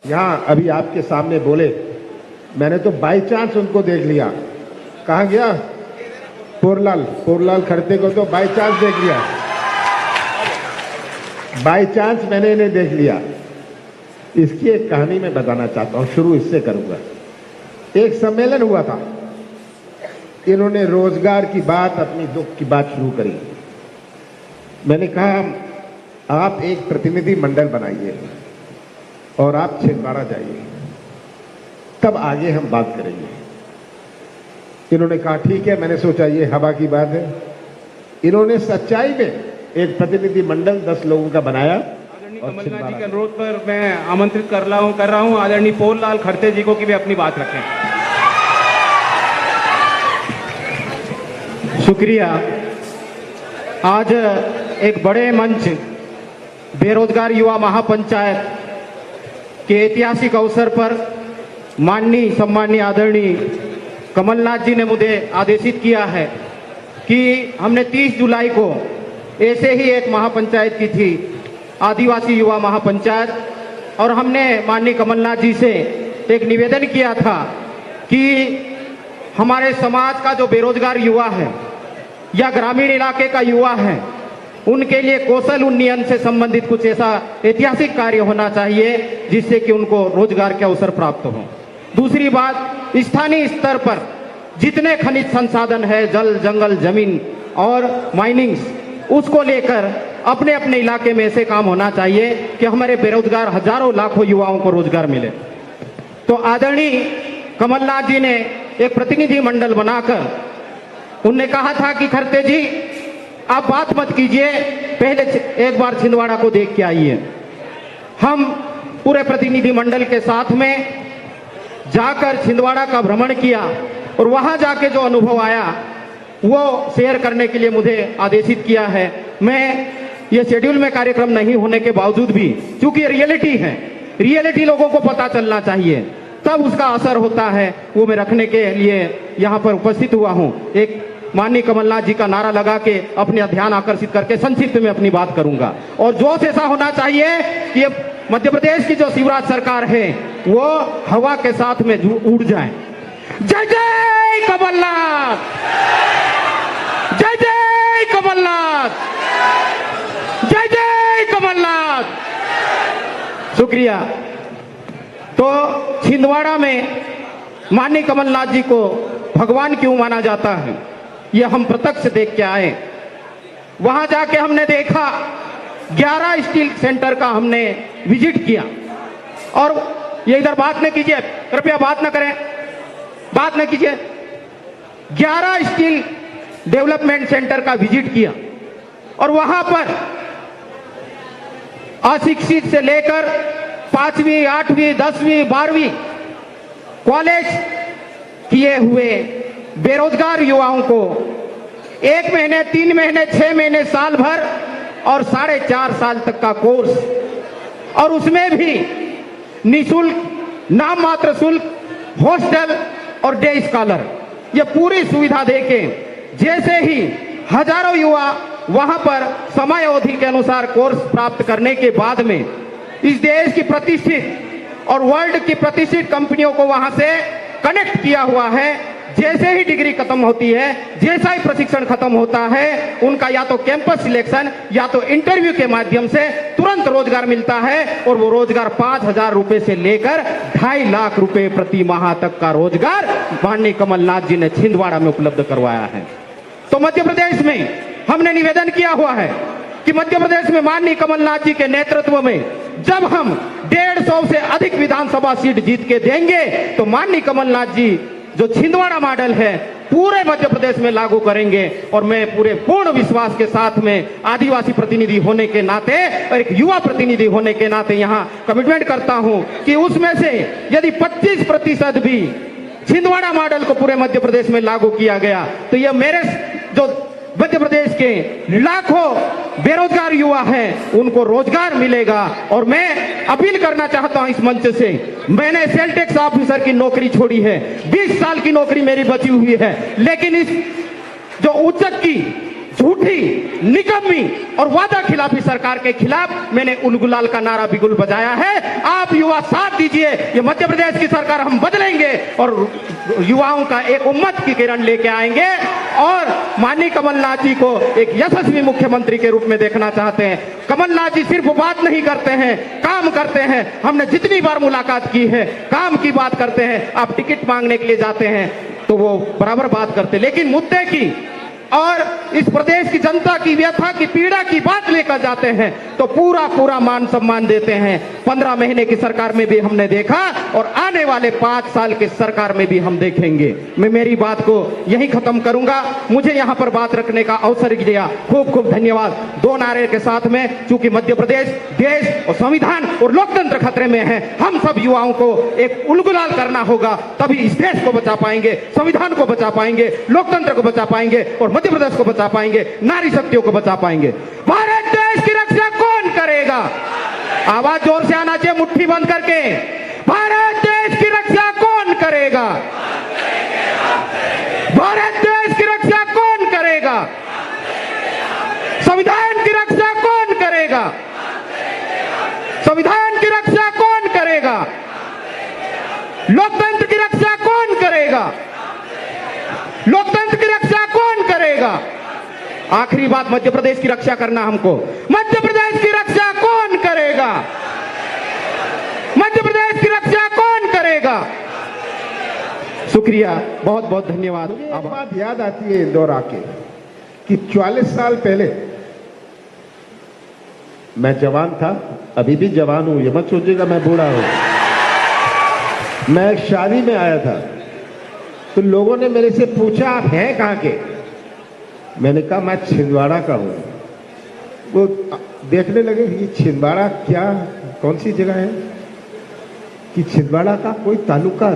यहाँ अभी आपके सामने बोले, मैंने तो बाई चांस उनको देख लिया। कहाँ गया? पोरलाल खड़ते को तो बाई चांस देख लिया, बाई चांस मैंने इन्हें देख लिया। इसकी एक कहानी मैं बताना चाहता हूँ, शुरू इससे करूंगा। एक सम्मेलन हुआ था, इन्होंने रोजगार की बात, अपनी दुख की बात शुरू करी। मैंने कहा आप एक प्रतिनिधि मंडल बनाइए और आप छिंदवाड़ा जाइए, तब आगे हम बात करेंगे। इन्होंने कहा ठीक है। मैंने सोचा ये हवा की बात है। इन्होंने सच्चाई में एक प्रतिनिधि मंडल 10 लोगों का बनाया। कमलनाथ जी के अनुरोध पर मैं आमंत्रित कर रहा हूं आदरणीय पोरलाल खड़ते जी को कि वे अपनी बात रखें। शुक्रिया। आज एक बड़े मंच बेरोजगार युवा महापंचायत के ऐतिहासिक अवसर पर माननीय सम्माननीय आदरणीय कमलनाथ जी ने मुझे आदेशित किया है कि हमने 30 जुलाई को ऐसे ही एक महापंचायत की थी, आदिवासी युवा महापंचायत, और हमने माननीय कमलनाथ जी से एक निवेदन किया था कि हमारे समाज का जो बेरोजगार युवा है या ग्रामीण इलाके का युवा है, उनके लिए कौशल उन्नयन से संबंधित कुछ ऐसा ऐतिहासिक कार्य होना चाहिए जिससे कि उनको रोजगार के अवसर प्राप्त हो। दूसरी बात, स्थानीय स्तर पर जितने खनिज संसाधन है, जल, जंगल, जमीन और माइनिंग्स, उसको लेकर अपने अपने इलाके में ऐसे काम होना चाहिए कि हमारे बेरोजगार हजारों लाखों युवाओं को रोजगार मिले। तो आदरणीय कमलनाथ जी ने एक प्रतिनिधि मंडल बनाकर उनने कहा था कि खड़ते जी आप बात मत कीजिए, पहले एक बार छिंदवाड़ा को देख के आइए। हम पूरे प्रतिनिधि मंडल के साथ में जाकर छिंदवाड़ा का भ्रमण किया और वहां जाके जो अनुभव आया वो शेयर करने के लिए मुझे आदेशित किया है। मैं ये शेड्यूल में कार्यक्रम नहीं होने के बावजूद भी, चूंकि रियलिटी है, रियलिटी लोगों को पता चलना चाहिए, तब उसका असर होता है, वो मैं रखने के लिए यहाँ पर उपस्थित हुआ हूँ। एक माननीय कमलनाथ जी का नारा लगा के अपने ध्यान आकर्षित करके संक्षिप्त में अपनी बात करूंगा। और जोश ऐसा होना चाहिए कि ये मध्य प्रदेश की जो शिवराज सरकार है वो हवा के साथ में उड़ जाए। जय जय कमलनाथ, जय जय कमलनाथ, जय जय कमलनाथ। शुक्रिया। तो छिंदवाड़ा में माननीय कमलनाथ जी को भगवान क्यों माना जाता है, ये हम प्रत्यक्ष देख के आए। वहां जाके हमने देखा 11 स्टील सेंटर का हमने विजिट किया। और ये इधर बात न कीजिए, कृपया बात न करें, बात न कीजिए। 11 स्टील डेवलपमेंट सेंटर का विजिट किया और वहां पर अशिक्षित से लेकर 5वीं, 8वीं, 10वीं, 12वीं कॉलेज किए हुए बेरोजगार युवाओं को 1 महीने, 3 महीने, 6 महीने, साल भर और 4.5 साल तक का कोर्स, और उसमें भी निःशुल्क, नाम मात्र शुल्क, हॉस्टल और डे स्कॉलर, ये पूरी सुविधा देके जैसे ही हजारों युवा वहां पर समय अवधि के अनुसार कोर्स प्राप्त करने के बाद में इस देश की प्रतिष्ठित और वर्ल्ड की प्रतिष्ठित कंपनियों को वहां से कनेक्ट किया हुआ है। जैसे ही डिग्री खत्म होती है, जैसा ही प्रशिक्षण खत्म होता है, उनका या तो कैंपस सिलेक्शन या तो इंटरव्यू के माध्यम से तुरंत रोजगार मिलता है। और वो रोजगार 5,000 रुपए से लेकर 2.5 लाख रुपए प्रति माह तक का रोजगार माननीय कमलनाथ जी ने छिंदवाड़ा में उपलब्ध करवाया है। तो मध्य प्रदेश में हमने निवेदन किया हुआ है कि मध्य प्रदेश में माननीय कमलनाथ जी के नेतृत्व में जब हम 150 से अधिक विधानसभा सीट जीत के देंगे तो माननीय कमलनाथ जी जो छिंदवाड़ा मॉडल है पूरे मध्य प्रदेश में लागू करेंगे। और मैं पूरे पूर्ण विश्वास के साथ में आदिवासी प्रतिनिधि होने के नाते और एक युवा प्रतिनिधि होने के नाते यहाँ कमिटमेंट करता हूं कि उसमें से यदि 25% भी छिंदवाड़ा मॉडल को पूरे मध्य प्रदेश में लागू किया गया तो यह मेरे जो मध्य प्रदेश के लाखों बेरोजगार युवा हैं उनको रोजगार मिलेगा। और मैं अपील करना चाहता हूं इस मंच से, मैंने सेल टैक्स ऑफिसर की नौकरी छोड़ी है, 20 साल की नौकरी मेरी बची हुई है, लेकिन इस जो उच्चक की झूठी, निकम्मी और वादा खिलाफी सरकार के खिलाफ मैंने उलगुलाल का नारा बिगुल बजाया है। आप युवा साथ दीजिए, ये मध्य प्रदेश की सरकार हम बदलेंगे और युवाओं का एक उम्मत की किरण लेके आएंगे और माननीय कमलनाथ जी को एक यशस्वी मुख्यमंत्री के रूप में देखना चाहते हैं। कमलनाथ जी सिर्फ बात नहीं करते हैं, काम करते हैं। हमने जितनी बार मुलाकात की है, काम की बात करते हैं। आप टिकट मांगने के लिए जाते हैं तो वो बराबर बात करते, लेकिन मुद्दे की और इस प्रदेश की जनता की व्यथा की पीड़ा की बात लेकर जाते हैं तो पूरा पूरा मान सम्मान देते हैं। 15 महीने की सरकार में भी हमने देखा और आने वाले 5 साल की सरकार में भी हम देखेंगे। मैं मेरी बात को यहीं खत्म करूंगा। मुझे यहां पर बात रखने का अवसर दिया, खूब खूब धन्यवाद। 2 नारे के साथ में, चूंकि मध्य प्रदेश देश और संविधान और लोकतंत्र खतरे में है, हम सब युवाओं को एक उलगुलाल करना होगा, तभी इस देश को बचा पाएंगे, संविधान को बचा पाएंगे, लोकतंत्र को बचा पाएंगे और मध्य प्रदेश को बचा पाएंगे, नारी शक्तियों को बचा पाएंगे। भारत देश की रक्षा कौन करेगा? आवाज जोर से आना चाहिए, मुट्ठी बंद करके। भारत देश की रक्षा कौन करेगा? भारत देश की रक्षा कौन करेगा? संविधान की रक्षा कौन करेगा? संविधान की रक्षा कौन करेगा? लोकतंत्र की रक्षा कौन करेगा? लोकतंत्र की रक्षा कौन करेगा? आखिरी बात, मध्य प्रदेश की रक्षा करना हमको। मध्य प्रदेश की रक्षा कौन करेगा? मध्य प्रदेश की रक्षा कौन करेगा? शुक्रिया, बहुत बहुत धन्यवाद। मुझे एक बात याद आती है इंदौर आके कि 44 साल पहले मैं जवान था, अभी भी जवान हूं, ये मत सोचिएगा मैं बूढ़ा हूं। मैं एक शादी में आया था तो लोगों ने मेरे से पूछा आप हैं कहां के? मैंने कहा मैं छिंदवाड़ा का हूं। वो देखने लगे ये छिंदवाड़ा क्या, कौन सी जगह है? कि छिंदवाड़ा का कोई तालुका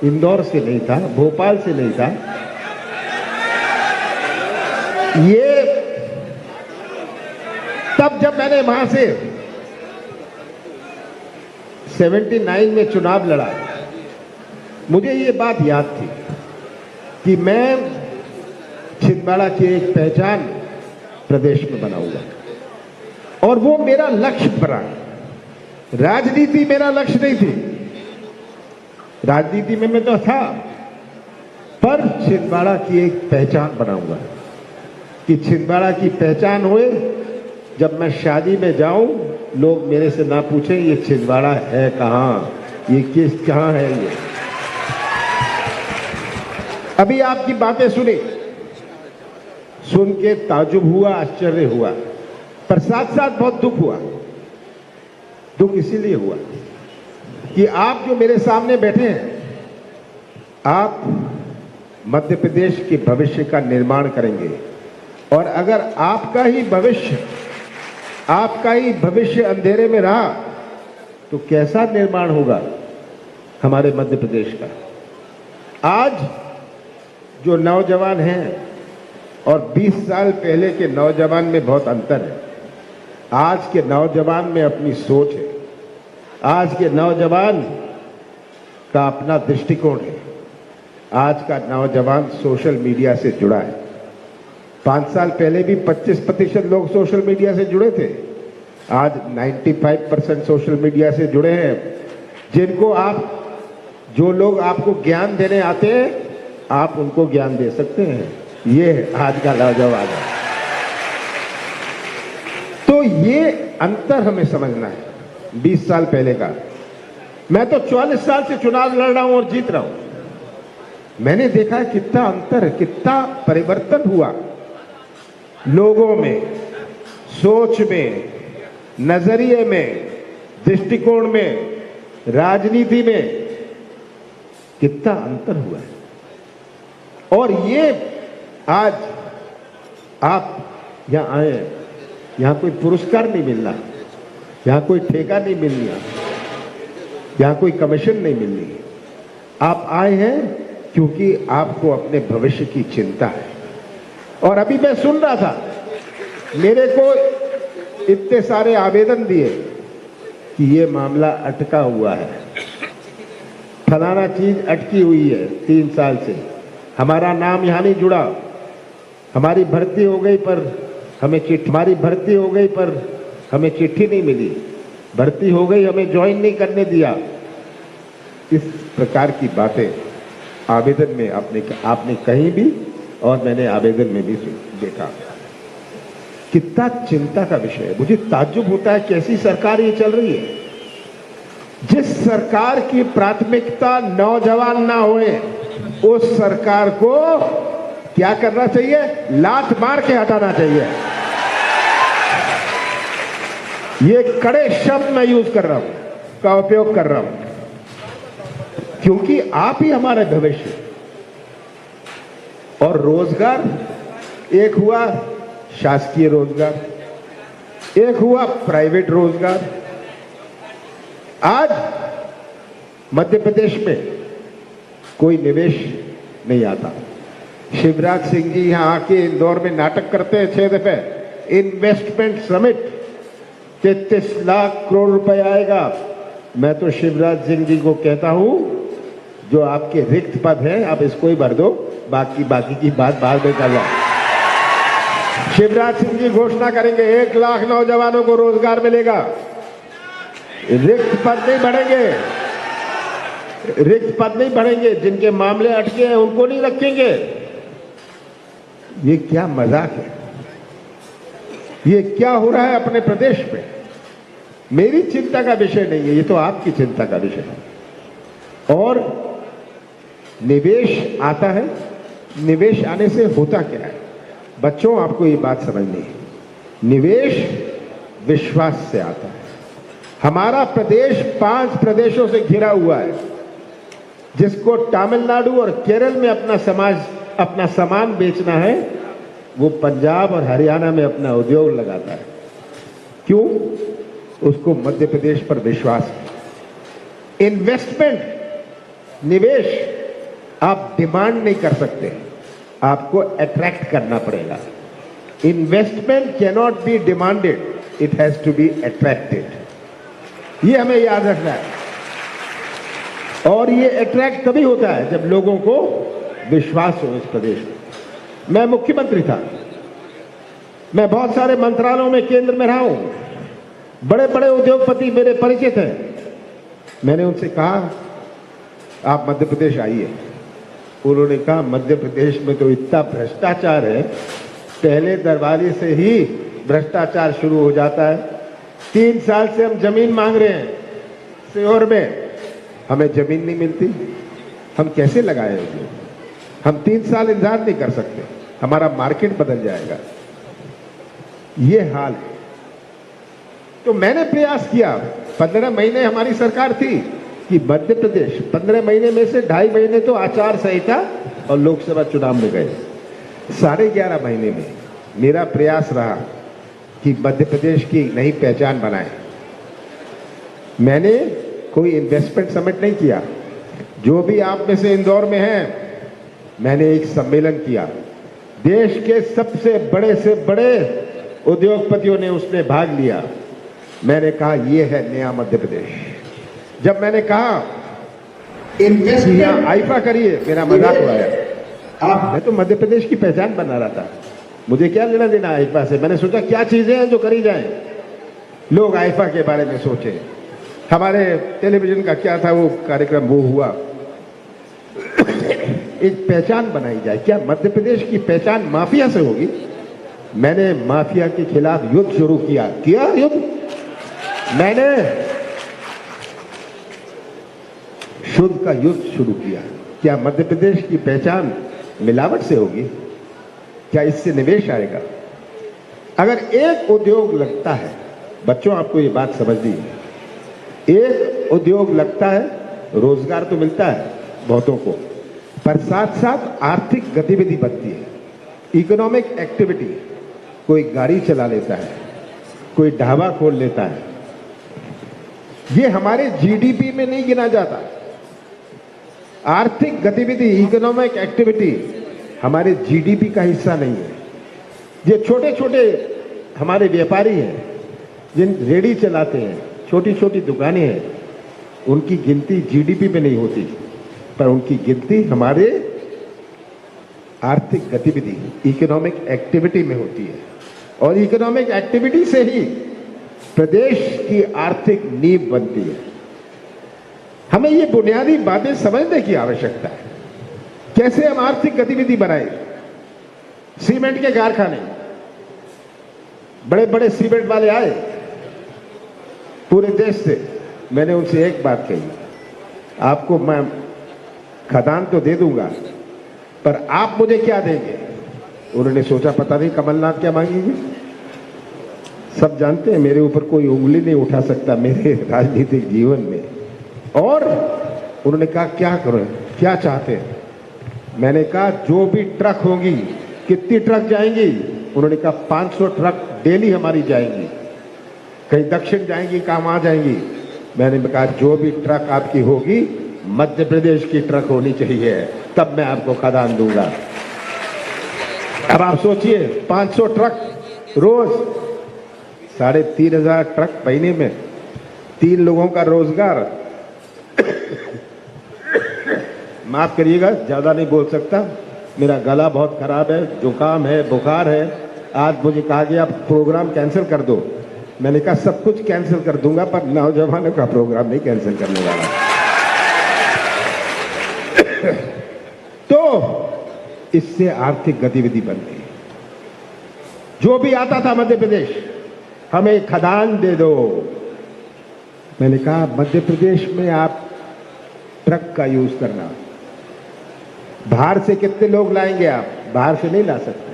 इंदौर से नहीं था, भोपाल से नहीं था। ये तब जब मैंने वहां से 79 में चुनाव लड़ा, मुझे ये बात याद थी कि मैं छिंदवाड़ा की एक पहचान प्रदेश में बनाऊंगा और वो मेरा लक्ष्य बना। राजनीति मेरा लक्ष्य नहीं थी, राजनीति में मैं तो था, पर छिंदवाड़ा की एक पहचान बनाऊंगा कि छिंदवाड़ा की पहचान होए। जब मैं शादी में जाऊं, लोग मेरे से ना पूछें ये छिंदवाड़ा है कहां, ये किस कहां है ये। अभी आपकी बातें सुनी, सुन के ताजुब हुआ, आश्चर्य हुआ, पर साथ साथ बहुत दुख हुआ। दुख इसीलिए हुआ कि आप जो मेरे सामने बैठे हैं, आप मध्य प्रदेश के भविष्य का निर्माण करेंगे और अगर आपका ही भविष्य अंधेरे में रहा तो कैसा निर्माण होगा हमारे मध्य प्रदेश का। आज जो नौजवान हैं और 20 साल पहले के नौजवान में बहुत अंतर है। आज के नौजवान में अपनी सोच है, आज के नौजवान का अपना दृष्टिकोण है, आज का नौजवान सोशल मीडिया से जुड़ा है। 5 साल पहले भी 25% लोग सोशल मीडिया से जुड़े थे, आज 95% सोशल मीडिया से जुड़े हैं। जिनको जो लोग आपको ज्ञान देने आते हैं, आप उनको ज्ञान दे सकते हैं। ये आज का नौजवान है। तो ये अंतर हमें समझना है 20 साल पहले का। मैं तो 44 साल से चुनाव लड़ रहा हूं और जीत रहा हूं। मैंने देखा कितना अंतर है, कितना परिवर्तन हुआ लोगों में, सोच में, नजरिए में, दृष्टिकोण में, राजनीति में कितना अंतर हुआ है। और ये आज आप यहां आए, यहां कोई पुरस्कार नहीं मिलना, यहां कोई ठेका नहीं मिलना, यहां कोई कमीशन नहीं मिलनी। आप आए हैं क्योंकि आपको अपने भविष्य की चिंता है। और अभी मैं सुन रहा था, मेरे को इतने सारे आवेदन दिए कि ये मामला अटका हुआ है, फलाना चीज अटकी हुई है 3 साल से, हमारा नाम यहां नहीं जुड़ा। हमारी भर्ती हो गई पर हमें चिट्ठी नहीं मिली, भर्ती हो गई हमें ज्वाइन नहीं करने दिया। इस प्रकार की बातें आवेदन में आपने कहीं भी और मैंने आवेदन में भी देखा। कितना चिंता का विषय है। मुझे ताज्जुब होता है कैसी सरकार ये चल रही है। जिस सरकार की प्राथमिकता नौजवान ना होए, उस सरकार को क्या करना चाहिए? लात मार के हटाना चाहिए। ये कड़े शब्द मैं यूज कर रहा हूं, का उपयोग कर रहा हूं, क्योंकि आप ही हमारे भविष्य। और रोजगार, एक हुआ शासकीय रोजगार, एक हुआ प्राइवेट रोजगार। आज मध्य प्रदेश में कोई निवेश नहीं आता। शिवराज सिंह जी यहां आके इंदौर में नाटक करते हैं 6 दफे, इन्वेस्टमेंट समिट 33 लाख करोड़ रुपए आएगा। मैं तो शिवराज सिंह जी को कहता हूं, जो आपके रिक्त पद हैं आप इसको ही भर दो, बाकी की बात बाद में कर लो। शिवराज सिंह जी घोषणा करेंगे 1 लाख नौजवानों को रोजगार मिलेगा। रिक्त पद नहीं बढ़ेंगे, जिनके मामले अटके हैं उनको नहीं रखेंगे। ये क्या मजाक है? ये क्या हो रहा है अपने प्रदेश में? मेरी चिंता का विषय नहीं है, ये तो आपकी चिंता का विषय है। और निवेश आता है, निवेश आने से होता क्या है? बच्चों, आपको ये बात समझनी है। निवेश विश्वास से आता है। हमारा प्रदेश 5 प्रदेशों से घिरा हुआ है। जिसको तमिलनाडु और केरल में अपना सामान बेचना है, वो पंजाब और हरियाणा में अपना उद्योग लगाता है। क्यों? उसको मध्य प्रदेश पर विश्वास है। इन्वेस्टमेंट, निवेश आप डिमांड नहीं कर सकते, आपको अट्रैक्ट करना पड़ेगा। Investment can not be demanded, it has to be attracted. ये हमें याद रखना है। और ये अट्रैक्ट तभी होता है जब लोगों को विश्वास हो इस प्रदेश में। मैं मुख्यमंत्री था, मैं बहुत सारे मंत्रालयों में केंद्र में रहा हूं, बड़े बड़े उद्योगपति मेरे परिचित हैं। मैंने उनसे कहा आप मध्य प्रदेश आइए। उन्होंने कहा मध्य प्रदेश में तो इतना भ्रष्टाचार है, पहले दरबारी से ही भ्रष्टाचार शुरू हो जाता है। 3 साल से हम जमीन मांग रहे हैं सीहोर में, हमें जमीन नहीं मिलती, हम कैसे लगाए उद्योग? हम 3 साल इंतजार नहीं कर सकते, हमारा मार्केट बदल जाएगा। ये हाल है। तो मैंने प्रयास किया, 15 महीने हमारी सरकार थी कि मध्य प्रदेश 15 महीने में से 2.5 महीने तो आचार संहिता और लोकसभा चुनाव में गए। 11.5 महीने में मेरा प्रयास रहा कि मध्य प्रदेश की नई पहचान बनाए। मैंने कोई इन्वेस्टमेंट समिट नहीं किया। जो भी आप में से इंदौर में हैं, मैंने एक सम्मेलन किया। देश के सबसे बड़े से बड़े उद्योगपतियों ने उसमें भाग लिया। मैंने कहा यह है नया मध्य प्रदेश। जब मैंने कहा इन्वेस्टमेंट आईफा करिए, मेरा मजाक उड़ाया। मैं तो मध्य प्रदेश की पहचान बना रहा था, मुझे क्या लेना देना आईफा से। मैंने सोचा क्या चीजें हैं जो करी जाए, लोग आईफा के बारे में सोचे। हमारे टेलीविजन का क्या था वो कार्यक्रम, वो हुआ। एक पहचान बनाई जाए। क्या मध्य प्रदेश की पहचान माफिया से होगी? मैंने माफिया के खिलाफ युद्ध शुरू किया युद्ध। मैंने शुद्ध का युद्ध शुरू किया। क्या मध्य प्रदेश की पहचान मिलावट से होगी? क्या इससे निवेश आएगा? अगर एक उद्योग लगता है, बच्चों आपको ये बात समझनी है, एक उद्योग लगता है, रोजगार तो मिलता है बहुतों को, पर साथ साथ आर्थिक गतिविधि बनती है, इकोनॉमिक एक्टिविटी। कोई गाड़ी चला लेता है, कोई ढाबा खोल लेता है। ये हमारे जीडीपी में नहीं गिना जाता। आर्थिक गतिविधि, इकोनॉमिक एक्टिविटी हमारे जीडीपी का हिस्सा नहीं है। ये छोटे छोटे हमारे व्यापारी हैं, जिन रेडी चलाते हैं, छोटी छोटी दुकानें हैं, उनकी गिनती जीडीपी में नहीं होती, पर उनकी गिनती हमारे आर्थिक गतिविधि इकोनॉमिक एक्टिविटी में होती है और इकोनॉमिक एक्टिविटी से ही प्रदेश की आर्थिक नींव बनती है। हमें ये बुनियादी बातें समझने की आवश्यकता है। कैसे हम आर्थिक गतिविधि बनाए? सीमेंट के कारखाने, बड़े बड़े सीमेंट वाले आए पूरे देश से। मैंने उनसे एक बात कही, आपको मैं खदान तो दे दूंगा, पर आप मुझे क्या देंगे? उन्होंने सोचा पता नहीं कमलनाथ क्या मांगेंगे। सब जानते हैं मेरे ऊपर कोई उंगली नहीं उठा सकता मेरे राजनीतिक जीवन में। और उन्होंने कहा क्या करो, क्या चाहते हैं? मैंने कहा जो भी ट्रक होंगी, कितनी ट्रक जाएंगी? उन्होंने कहा 500 ट्रक डेली हमारी जाएंगी, कहीं दक्षिण जाएंगी, कहाँ वहां जाएंगी। मैंने कहा जो भी ट्रक आपकी होगी मध्य प्रदेश की ट्रक होनी चाहिए, तब मैं आपको खदान दूंगा। अब आप सोचिए 500 ट्रक रोज, 3,500 ट्रक महीने में, 3 लोगों का रोजगार। माफ करिएगा ज्यादा नहीं बोल सकता, मेरा गला बहुत खराब है, जुकाम है, बुखार है। आज मुझे कहा गया प्रोग्राम कैंसिल कर दो। मैंने कहा सब कुछ कैंसिल कर दूंगा, पर नौजवानों का प्रोग्राम नहीं कैंसिल करने वाला। तो इससे आर्थिक गतिविधि बनती है। जो भी आता था मध्य प्रदेश, हमें खदान दे दो। मैंने कहा मध्य प्रदेश में आप ट्रक का यूज करना, बाहर से कितने लोग लाएंगे? आप बाहर से नहीं ला सकते।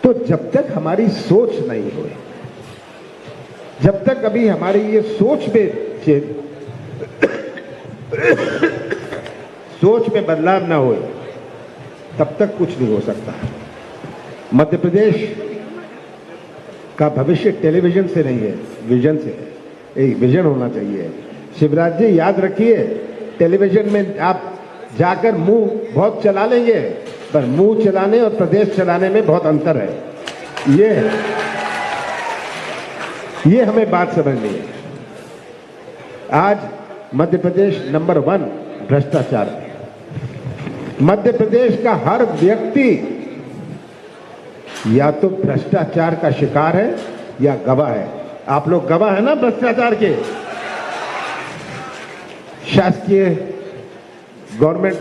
तो जब तक हमारी सोच नहीं हो, जब तक अभी हमारी ये सोच में बदलाव ना हो, तब तक कुछ नहीं हो सकता। मध्य प्रदेश का भविष्य टेलीविजन से नहीं है, विजन से है। एक विजन होना चाहिए। शिवराज जी याद रखिए, टेलीविजन में आप जाकर मुंह बहुत चला लेंगे, पर मुंह चलाने और प्रदेश चलाने में बहुत अंतर है। ये हमें बात समझनी है। आज मध्य प्रदेश नंबर 1 भ्रष्टाचार में। मध्य प्रदेश का हर व्यक्ति या तो भ्रष्टाचार का शिकार है या गवाह है। आप लोग गवाह है ना भ्रष्टाचार के। शासकीय गवर्नमेंट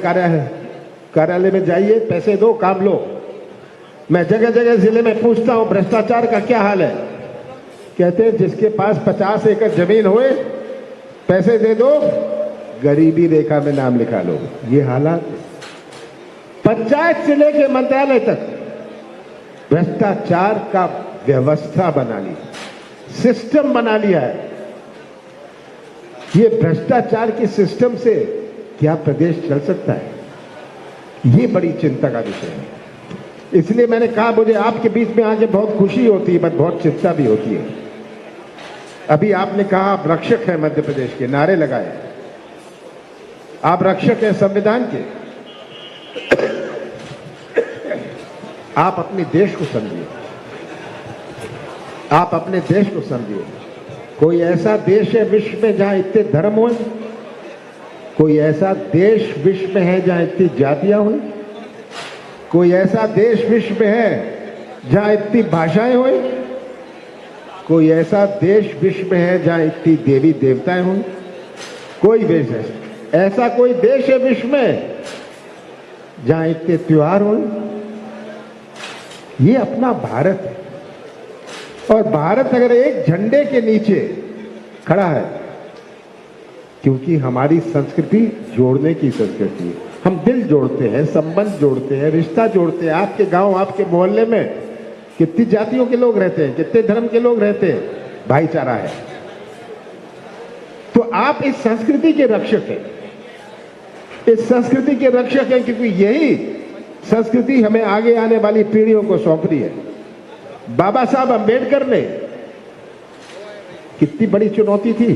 कार्यालय में जाइए, पैसे दो, काम लो। मैं जगह जगह जिले में पूछता हूं भ्रष्टाचार का क्या हाल है। कहते हैं जिसके पास 50 एकड़ जमीन होए, पैसे दे दो, गरीबी रेखा में नाम लिखा लो। ये हालात पंचायत से लेकर मंत्रालय तक भ्रष्टाचार का व्यवस्था बना ली, सिस्टम बना लिया है। ये भ्रष्टाचार के सिस्टम से क्या प्रदेश चल सकता है? ये बड़ी चिंता का विषय है। इसलिए मैंने कहा मुझे आपके बीच में आके बहुत खुशी होती है, पर बहुत चिंता भी होती है। अभी आपने कहा आप रक्षक हैं मध्य प्रदेश के, नारे लगाए। आप रक्षक हैं संविधान के। आप अपने देश को समझिए, आप अपने देश को समझिए। कोई ऐसा देश है विश्व में जहां इतने धर्म हो? कोई ऐसा देश विश्व में है जहां इतनी जातियां हुई? कोई ऐसा देश विश्व में है जहां इतनी भाषाएं हुई? कोई ऐसा देश विश्व में है जहां इतनी देवी देवताएं हुई? कोई देश है ऐसा, कोई देश है विश्व में जहां इतने त्योहार हुए? ये अपना भारत है। और भारत अगर एक झंडे के नीचे खड़ा है, क्योंकि हमारी संस्कृति जोड़ने की संस्कृति है। हम दिल जोड़ते हैं, संबंध जोड़ते हैं, रिश्ता जोड़ते हैं। आपके गांव, आपके मोहल्ले में कितनी जातियों के लोग रहते हैं, कितने धर्म के लोग रहते हैं, भाईचारा है। तो आप इस संस्कृति के रक्षक हैं, इस संस्कृति के रक्षक हैं, क्योंकि यही संस्कृति हमें आगे आने वाली पीढ़ियों को सौंपनी है। बाबा साहब अंबेडकर ने कितनी बड़ी चुनौती थी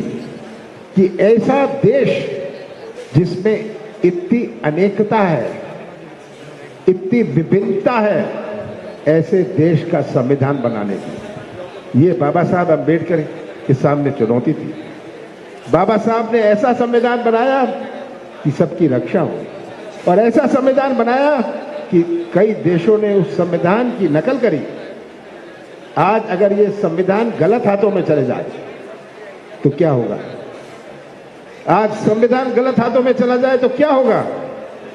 कि ऐसा देश जिसमें इतनी अनेकता है, इतनी विभिन्नता है, ऐसे देश का संविधान बनाने की, ये बाबा साहब अंबेडकर के सामने चुनौती थी। बाबा साहब ने ऐसा संविधान बनाया कि सबकी रक्षा हो, और ऐसा संविधान बनाया कि कई देशों ने उस संविधान की नकल करी। आज अगर ये संविधान गलत हाथों में चले जाए तो क्या होगा? आज संविधान गलत हाथों में चला जाए तो क्या होगा?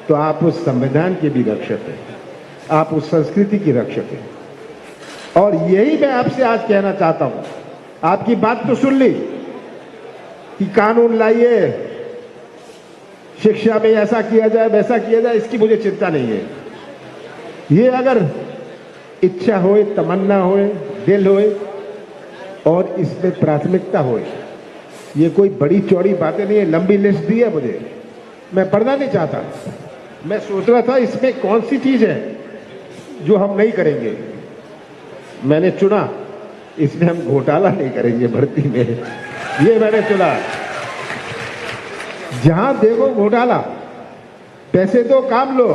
तो आप उस संविधान के भी रक्षक हैं, आप उस संस्कृति की रक्षक हैं। और यही मैं आपसे आज कहना चाहता हूं। आपकी बात तो सुन ली कि कानून लाइए, शिक्षा में ऐसा किया जाए वैसा किया जाए, इसकी मुझे चिंता नहीं है। ये अगर इच्छा होए, तमन्ना होए, दिल होए और इसमें प्राथमिकता होए, ये कोई बड़ी चौड़ी बातें नहीं है। लंबी लिस्ट दी है मुझे, मैं पढ़ना नहीं चाहता। मैं सोच रहा था इसमें कौन सी चीज है जो हम नहीं करेंगे। मैंने चुना इसमें हम घोटाला नहीं करेंगे भर्ती में, ये मैंने चुना। जहां देखो घोटाला, पैसे दो काम लो।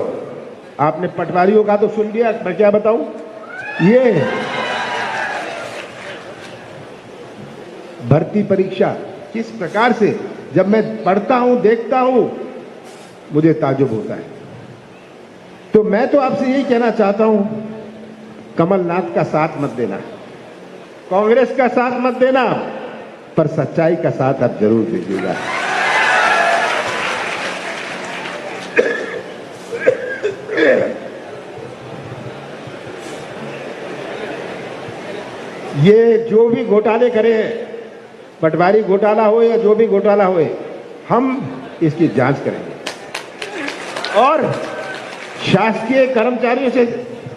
आपने पटवारियों का तो सुन लिया, मैं क्या बताऊं। ये भर्ती परीक्षा किस प्रकार से जब मैं पढ़ता हूं, देखता हूं, मुझे ताज्जुब होता है। तो मैं तो आपसे यही कहना चाहता हूं, कमलनाथ का साथ मत देना, कांग्रेस का साथ मत देना, पर सच्चाई का साथ आप जरूर दीजिएगा। ये जो भी घोटाले करे, पटवारी घोटाला हो या जो भी घोटाला हो, हम इसकी जांच करेंगे और शासकीय कर्मचारियों से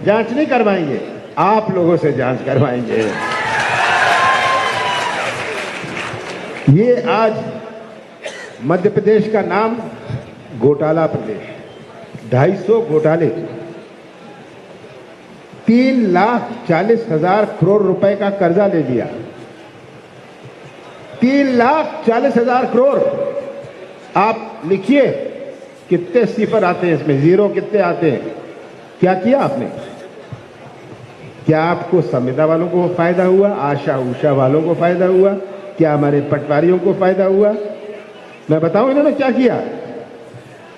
जांच नहीं करवाएंगे, आप लोगों से जांच करवाएंगे। ये आज मध्य प्रदेश का नाम घोटाला प्रदेश, 250 घोटाले, 3,40,000 करोड़ रुपए का कर्जा ले लिया। 3,40,000 करोड़। आप लिखिए कितने सिफर आते हैं इसमें, जीरो कितने आते हैं। क्या किया आपने? क्या आपको संविदा वालों को फायदा हुआ? आशा उषा वालों को फायदा हुआ? क्या हमारे पटवारियों को फायदा हुआ? मैं बताऊं इन्होंने क्या किया।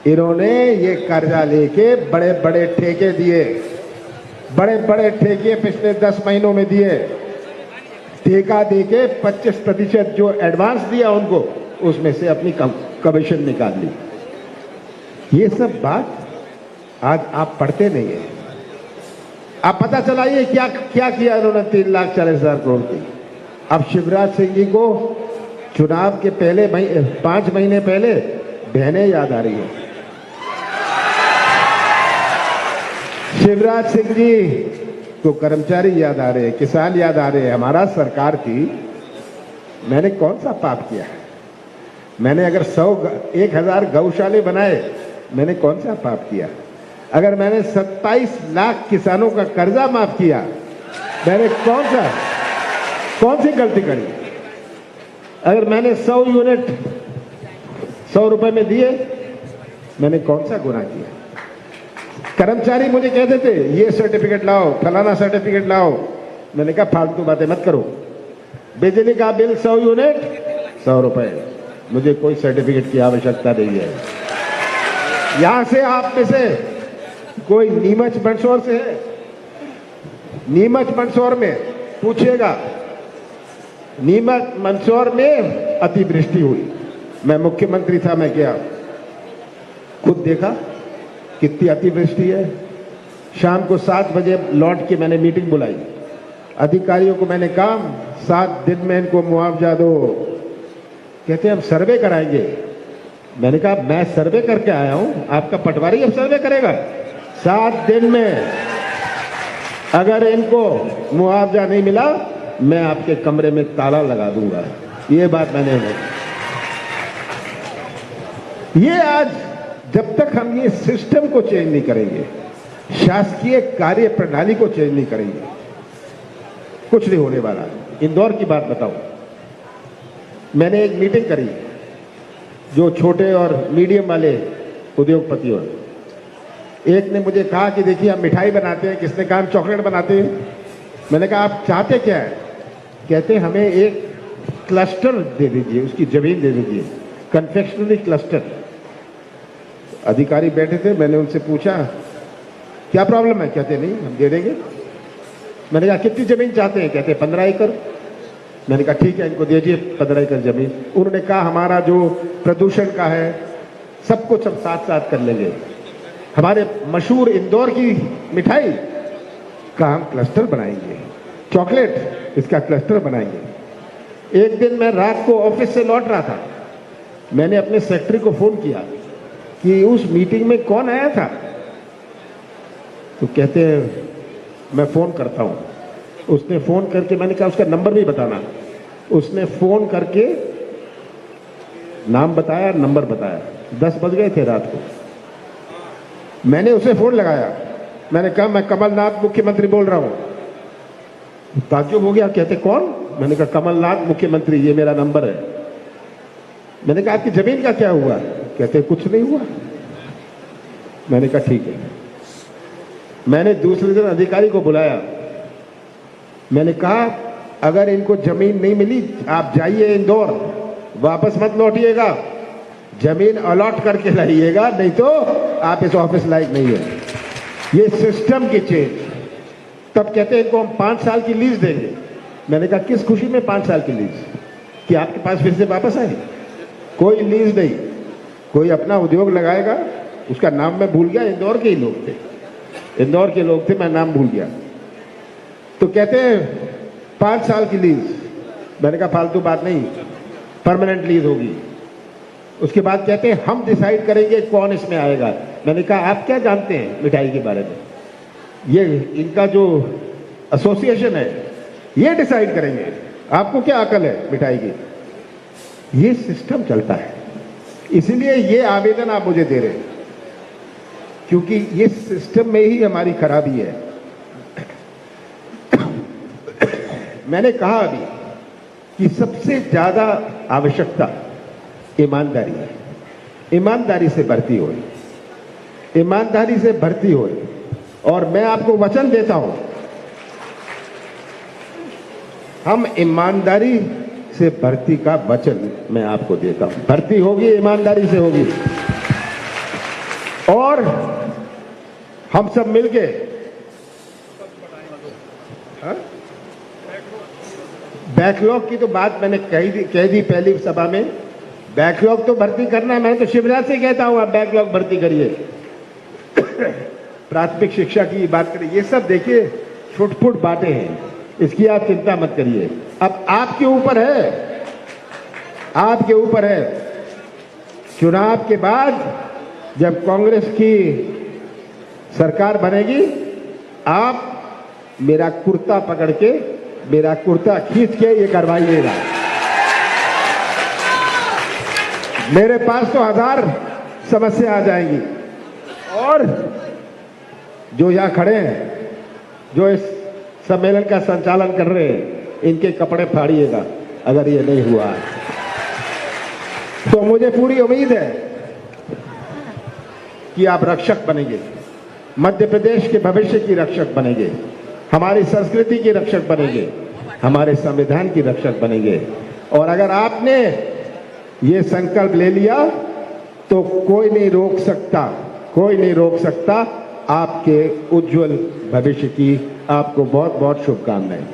इन्होंने ये कर्जा लेके बड़े बड़े ठेके दिए, बड़े बड़े ठेके पिछले 10 महीनों में दिए। ठेका देके 25% जो एडवांस दिया उनको, उसमें से अपनी कमीशन निकाल ली। ये सब बात आज आप पढ़ते नहीं है। आप पता चलाइए क्या क्या किया इन्होंने 3,40,000 करोड़ की। अब शिवराज सिंह जी को चुनाव के पहले 5 महीने पहले बहनें याद आ रही है। शिवराज सिंह जी को कर्मचारी याद आ रहे हैं, किसान याद आ रहे हैं। हमारा सरकार थी, मैंने कौन सा पाप किया? मैंने अगर 1,000 गौशाले बनाए, मैंने कौन सा पाप किया? अगर मैंने 27 लाख किसानों का कर्जा माफ किया, मैंने कौन सी गलती करी? अगर मैंने 100 यूनिट 100 रुपए में दिए, मैंने कौन सा गुनाह किया? कर्मचारी मुझे कहते थे ये सर्टिफिकेट लाओ, फलाना सर्टिफिकेट लाओ। मैंने कहा फालतू बातें मत करो। बिजली का बिल 100 यूनिट 100 रुपए, मुझे कोई सर्टिफिकेट की आवश्यकता नहीं है। यहां से आप में से कोई नीमच मंदसौर से है? नीमच मंदसौर में पूछिएगा, नीमच मंदसौर में अतिवृष्टि हुई। मैं मुख्यमंत्री था, मैं गया, खुद देखा कितनी अतिवृष्टि है। शाम को 7 बजे लौट के मैंने मीटिंग बुलाई। अधिकारियों को मैंने कहा 7 दिन में इनको मुआवजा दो। कहते हम सर्वे कराएंगे। मैंने कहा मैं सर्वे करके आया हूं, आपका पटवारी अब सर्वे करेगा? 7 दिन में अगर इनको मुआवजा नहीं मिला, मैं आपके कमरे में ताला लगा दूंगा। ये बात मैंने ये आज जब तक हम ये सिस्टम को चेंज नहीं करेंगे, शासकीय कार्य प्रणाली को चेंज नहीं करेंगे, कुछ नहीं होने वाला। इंदौर की बात बताऊं, मैंने एक मीटिंग करी जो छोटे और मीडियम वाले उद्योगपतियों। एक ने मुझे कहा कि देखिए हम मिठाई बनाते हैं, किसने कहा हम चॉकलेट बनाते हैं। मैंने कहा आप चाहते क्या है? कहते हमें एक क्लस्टर दे दीजिए, उसकी जमीन दे दीजिए, कन्फेक्शनरी क्लस्टर। अधिकारी बैठे थे, मैंने उनसे पूछा क्या प्रॉब्लम है? कहते नहीं, हम दे देंगे। मैंने कहा कितनी जमीन चाहते हैं? कहते 15 एकड़। मैंने कहा ठीक है, इनको दीजिए 15 एकड़ जमीन। उन्होंने कहा हमारा जो प्रदूषण का है सब कुछ हम साथ साथ कर लेंगे, हमारे मशहूर इंदौर की मिठाई का हम क्लस्टर बनाएंगे, चॉकलेट इसका क्लस्टर बनाएंगे। एक दिन मैं रात को ऑफिस से लौट रहा था, मैंने अपने सेक्रेटरी को फोन किया कि उस मीटिंग में कौन आया था, तो कहते हैं मैं फोन करता हूं। उसने फोन करके, मैंने कहा उसका नंबर भी बताना, उसने फोन करके नाम बताया, नंबर बताया। 10 बज गए थे रात को। मैंने उसे फोन लगाया, मैंने कहा मैं कमलनाथ मुख्यमंत्री बोल रहा हूं। ताज्जुब हो गया, कहते कौन? मैंने कहा कमलनाथ मुख्यमंत्री, ये मेरा नंबर है। मैंने कहा आपकी जमीन का क्या हुआ? कहते कुछ नहीं हुआ। मैंने कहा ठीक है। मैंने दूसरे दिन अधिकारी को बुलाया, मैंने कहा अगर इनको जमीन नहीं मिली आप जाइए इंदौर, वापस मत लौटिएगा, जमीन अलॉट करके लाइएगा, नहीं तो आप इस ऑफिस लायक नहीं है। ये सिस्टम की चेंज। तब कहते हैं इनको हम 5 साल की लीज देंगे। मैंने कहा किस खुशी में 5 साल की लीज? कि आपके पास फिर से वापस आए? कोई लीज नहीं, कोई अपना उद्योग लगाएगा। उसका नाम मैं भूल गया, इंदौर के ही लोग थे, इंदौर के लोग थे, मैं नाम भूल गया। तो कहते हैं 5 साल की लीज। मैंने कहा फालतू बात नहीं, परमानेंट लीज होगी। उसके बाद कहते हैं हम डिसाइड करेंगे कौन इसमें आएगा। मैंने कहा आप क्या जानते हैं मिठाई के बारे में? ये इनका जो एसोसिएशन है ये डिसाइड करेंगे, आपको क्या अकल है मिठाई की? ये सिस्टम चलता है, इसलिए ये आवेदन आप मुझे दे रहे हैं, क्योंकि ये सिस्टम में ही हमारी खराबी है। मैंने कहा अभी कि सबसे ज्यादा आवश्यकता ईमानदारी है। ईमानदारी से भर्ती हो, ईमानदारी से भर्ती हो। और मैं आपको वचन देता हूं, हम ईमानदारी से भर्ती का वचन मैं आपको देता हूं। भर्ती होगी, ईमानदारी से होगी। और हम सब मिलके बैकलॉग की तो बात मैंने कह दी पहली सभा में। बैकलॉग तो भर्ती करना है, मैं तो शिवराज से कहता हूं आप बैकलॉग भर्ती करिए। प्राथमिक शिक्षा की बात करिए, ये सब देखिए छुटपुट बातें हैं, इसकी आप चिंता मत करिए। अब आपके ऊपर है, आपके ऊपर है। चुनाव के बाद जब कांग्रेस की सरकार बनेगी, आप मेरा कुर्ता पकड़ के, मेरा कुर्ता खींच के ये करवाइएगा। मेरे पास तो 1000 समस्या आ जाएंगी। और जो यहां खड़े हैं, जो इस सम्मेलन का संचालन कर रहे हैं, इनके कपड़े फाड़िएगा अगर ये नहीं हुआ। तो मुझे पूरी उम्मीद है कि आप रक्षक बनेंगे, मध्य प्रदेश के भविष्य की रक्षक बनेंगे, हमारी संस्कृति की रक्षक बनेंगे, हमारे संविधान की रक्षक बनेंगे। और अगर आपने ये संकल्प ले लिया तो कोई नहीं रोक सकता, कोई नहीं रोक सकता आपके उज्जवल भविष्य की। आपको बहुत बहुत शुभकामनाएं।